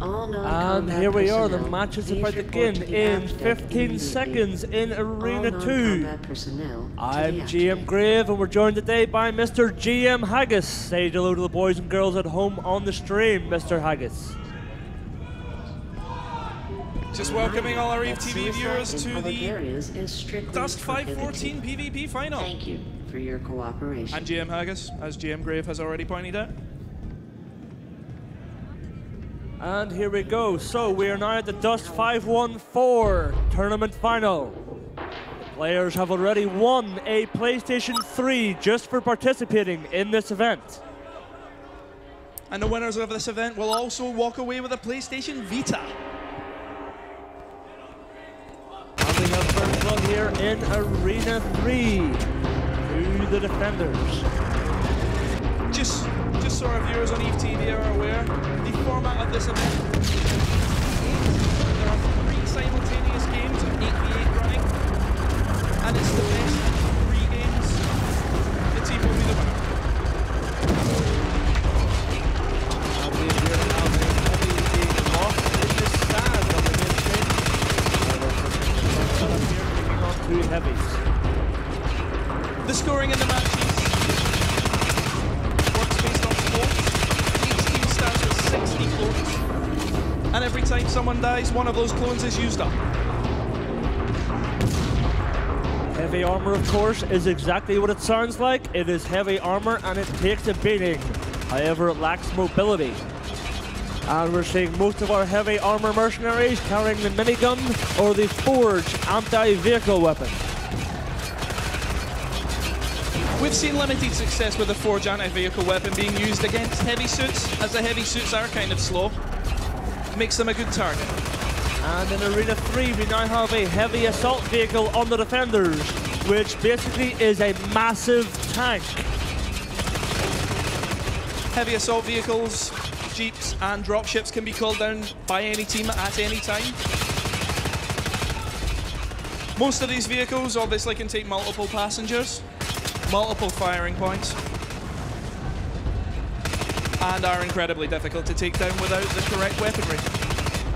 And here we are, the match is about to begin in 15 seconds in Arena 2. I'm GM Grave and we're joined today by Mr. GM Haggis. Say hello to the boys and girls at home on the stream, Mr. Haggis. Just welcoming all our EVE TV viewers to the Dust 514 PvP final. Thank you for your cooperation. I'm GM Haggis, as GM Grave has already pointed out. And here we go. So we are now at the Dust 514 tournament final. The players have already won a PlayStation 3 just for participating in this event. And the winners of this event will also walk away with a PlayStation Vita. And we have first blood here in Arena 3 to the defenders. Just so our viewers on EVE TV are aware, the format of this event, there are 3 simultaneous games of 8v8 running, and it's the best 3 games. The team will be the winner. And we appear to have a heavy being lost in the stand on the game stage. Here kicking on 2 heavies. The scoring in the matches works based on clones. Each team starts with 60 clones, and every time someone dies, one of those clones is used up. Heavy armor, of course, is exactly what it sounds like. It is heavy armor and it takes a beating. However, it lacks mobility. And we're seeing most of our heavy armor mercenaries carrying the minigun or the forged anti-vehicle weapon. We've seen limited success with the Forge anti-vehicle weapon being used against heavy suits, as the heavy suits are kind of slow. Makes them a good target. And in Arena 3, we now have a heavy assault vehicle on the defenders, which basically is a massive tank. Heavy assault vehicles, jeeps, and dropships can be called down by any team at any time. Most of these vehicles obviously can take multiple passengers, multiple firing points, and are incredibly difficult to take down without the correct weaponry.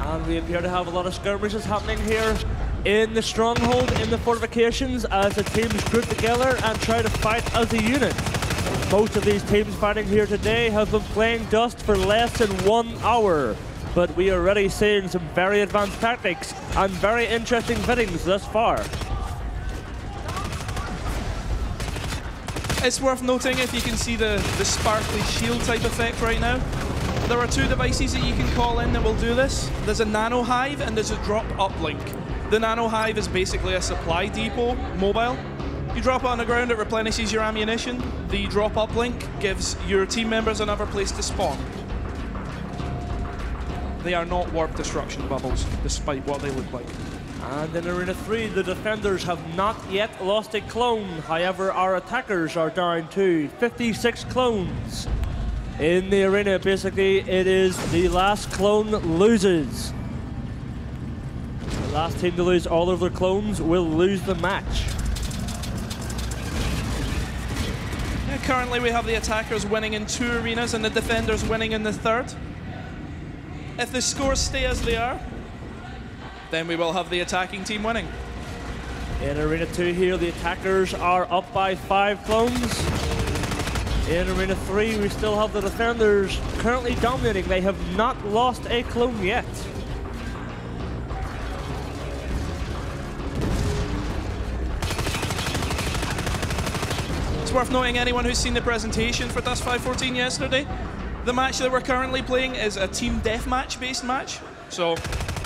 And we appear to have a lot of skirmishes happening here in the stronghold, in the fortifications, as the teams group together and try to fight as a unit. Most of these teams fighting here today have been playing Dust for less than 1 hour, but we are already seeing some very advanced tactics and very interesting fittings thus far. It's worth noting, if you can see the sparkly shield type effect right now, there are 2 devices that you can call in that will do this. There's a nano hive and there's a drop uplink. The nano hive is basically a supply depot mobile. You drop it on the ground, it replenishes your ammunition. The drop uplink gives your team members another place to spawn. They are not warp destruction bubbles, despite what they look like. And in Arena 3, the defenders have not yet lost a clone. However, our attackers are down to 56 clones. In the arena, basically, it is the last clone loses. The last team to lose all of their clones will lose the match. Yeah, currently, we have the attackers winning in 2 arenas and the defenders winning in the 3rd. If the scores stay as they are, then we will have the attacking team winning. In Arena 2 here, the attackers are up by 5 clones. In Arena 3, we still have the defenders currently dominating. They have not lost a clone yet. It's worth noting, anyone who's seen the presentation for Dust 514 yesterday, the match that we're currently playing is a team deathmatch based match. So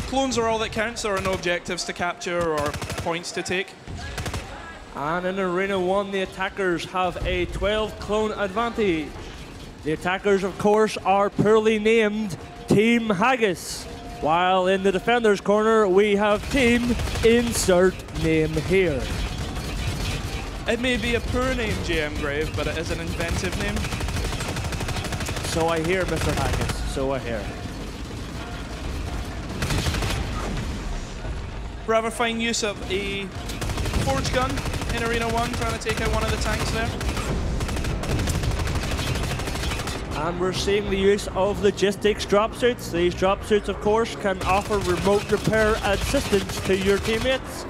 clones are all that counts. There are no objectives to capture or points to take. And in Arena 1, the attackers have a 12 clone advantage. The attackers, of course, are poorly named Team Haggis, while in the defenders' corner, we have Team Insert Name Here. It may be a poor name, GM Grave, but it is an inventive name. So I hear, Mr. Haggis, so I hear. Rather fine use of a forge gun in Arena 1, trying to take out one of the tanks there. And we're seeing the use of logistics drop suits. These drop suits, of course, can offer remote repair assistance to your teammates.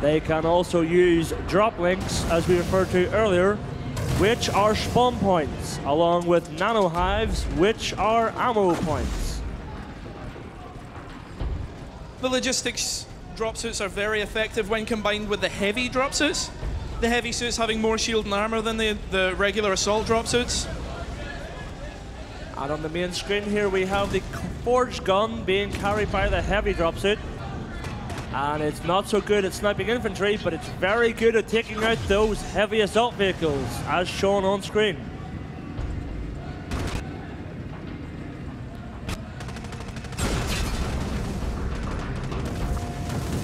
They can also use drop links, as we referred to earlier, which are spawn points, along with nano hives, which are ammo points. The logistics drop suits are very effective when combined with the heavy drop suits. The heavy suits having more shield and armor than the regular assault drop suits. And on the main screen here we have the forged gun being carried by the heavy drop suit. And it's not so good at sniping infantry, but it's very good at taking out those heavy assault vehicles, as shown on screen.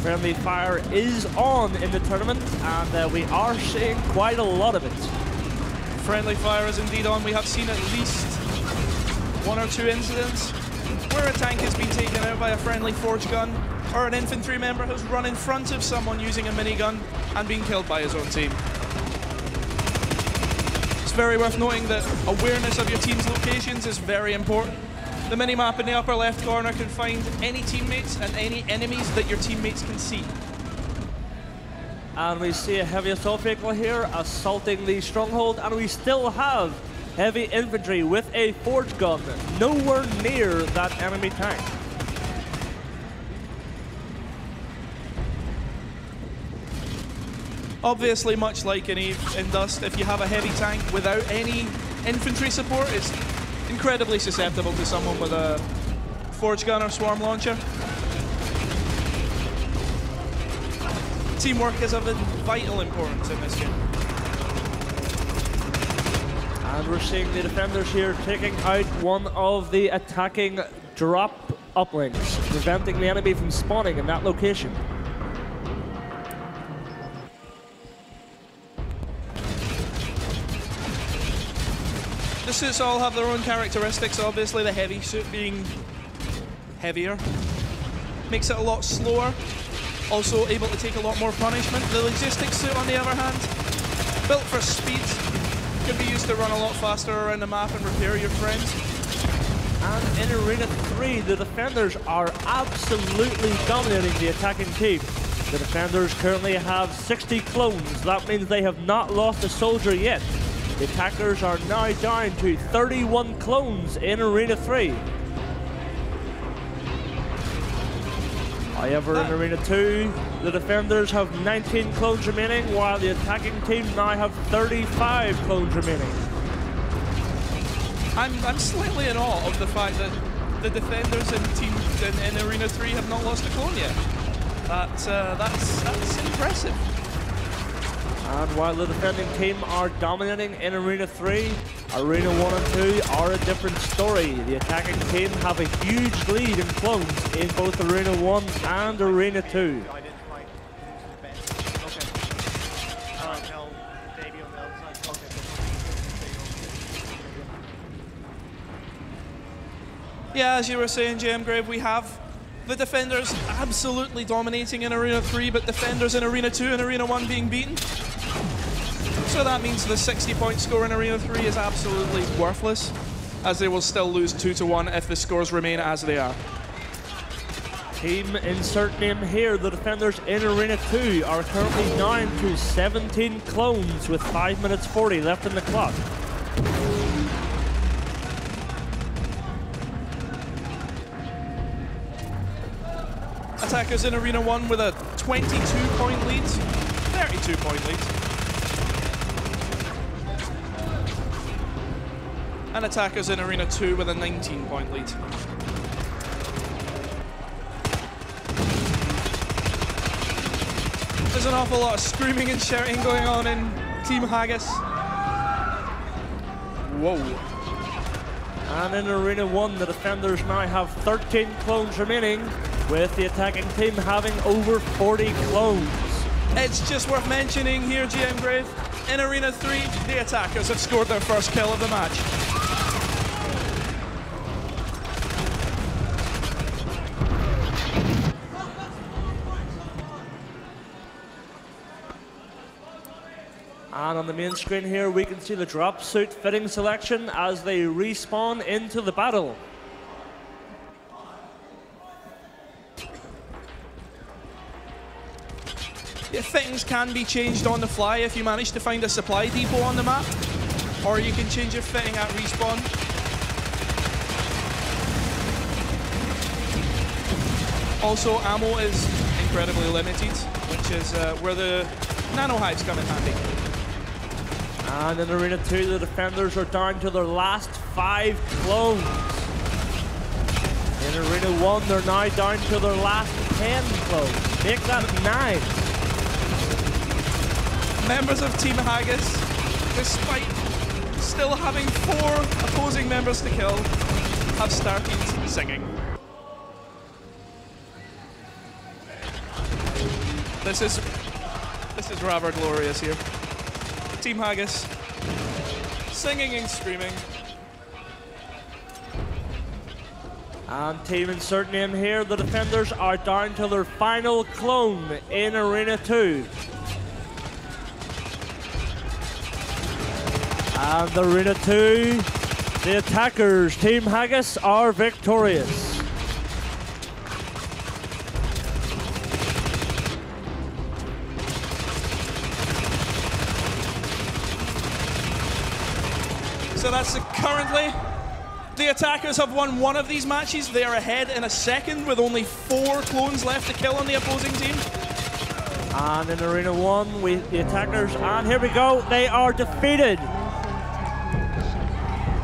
Friendly fire is on in the tournament, and we are seeing quite a lot of it. Friendly fire is indeed on. We have seen at least 1 or 2 incidents where a tank has been taken out by a friendly forge gun, or an infantry member has run in front of someone using a minigun and been killed by his own team. It's very worth noting that awareness of your team's locations is very important. The minimap in the upper left corner can find any teammates and any enemies that your teammates can see. And we see a heavy assault vehicle here assaulting the stronghold, and we still have heavy infantry with a forge gun nowhere near that enemy tank. Obviously, much like in EVE in Dust, if you have a heavy tank without any infantry support, it's incredibly susceptible to someone with a forge gun or swarm launcher. Teamwork is of vital importance in this game. And we're seeing the defenders here taking out one of the attacking drop uplinks, preventing the enemy from spawning in that location. The suits all have their own characteristics. Obviously, the heavy suit being heavier makes it a lot slower, also able to take a lot more punishment. The logistics suit, on the other hand, built for speed, can be used to run a lot faster around the map and repair your friends. And in Arena 3, the defenders are absolutely dominating the attacking team. The defenders currently have 60 clones. That means they have not lost a soldier yet. The attackers are now down to 31 clones in Arena 3. However, in Arena 2, the defenders have 19 clones remaining, while the attacking team now have 35 clones remaining. I'm slightly in awe of the fact that the defenders in Arena 3 have not lost a clone yet. That's impressive. And while the defending team are dominating in Arena 3, Arena 1 and 2 are a different story. The attacking team have a huge lead in clones in both Arena 1 and Arena 2. Yeah, as you were saying, JM Grave, we have the defenders absolutely dominating in Arena 3, but defenders in Arena 2 and Arena 1 being beaten. So that means the 60-point score in Arena 3 is absolutely worthless, as they will still lose 2-1 if the scores remain as they are. Team insert name here. The defenders in Arena 2 are currently down to 17 clones with 5 minutes 40 left in the clock. Attackers in Arena 1 with a 22-point lead, 32-point lead. And attackers in Arena 2 with a 19-point lead. There's an awful lot of screaming and shouting going on in Team Haggis. Whoa. And in Arena 1, the defenders now have 13 clones remaining, with the attacking team having over 40 clones. It's just worth mentioning here, GM Grave, in Arena 3, the attackers have scored their first kill of the match. And on the main screen here, we can see the drop suit fitting selection as they respawn into the battle. Yeah, fittings can be changed on the fly if you manage to find a supply depot on the map, or you can change your fitting at respawn. Also, ammo is incredibly limited, which is where the nano hives come in handy. And in Arena 2, the defenders are down to their last 5 clones. In Arena 1, they're now down to their last 10 clones. Make that 9. Members of Team Haggis, despite still having 4 opposing members to kill, have started singing. This is rather glorious here. Team Haggis singing and screaming. And Team Insert Name here, the defenders are down to their final clone in Arena 2. And Arena 2, the attackers, Team Haggis, are victorious. So that's currently, the attackers have won 1 of these matches. They are ahead in a second with only 4 clones left to kill on the opposing team. And in Arena 1, the attackers, and here we go, they are defeated.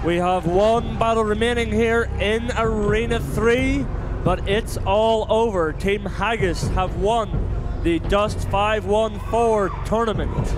We have 1 battle remaining here in Arena 3, but it's all over. Team Haggis have won the Dust 514 tournament.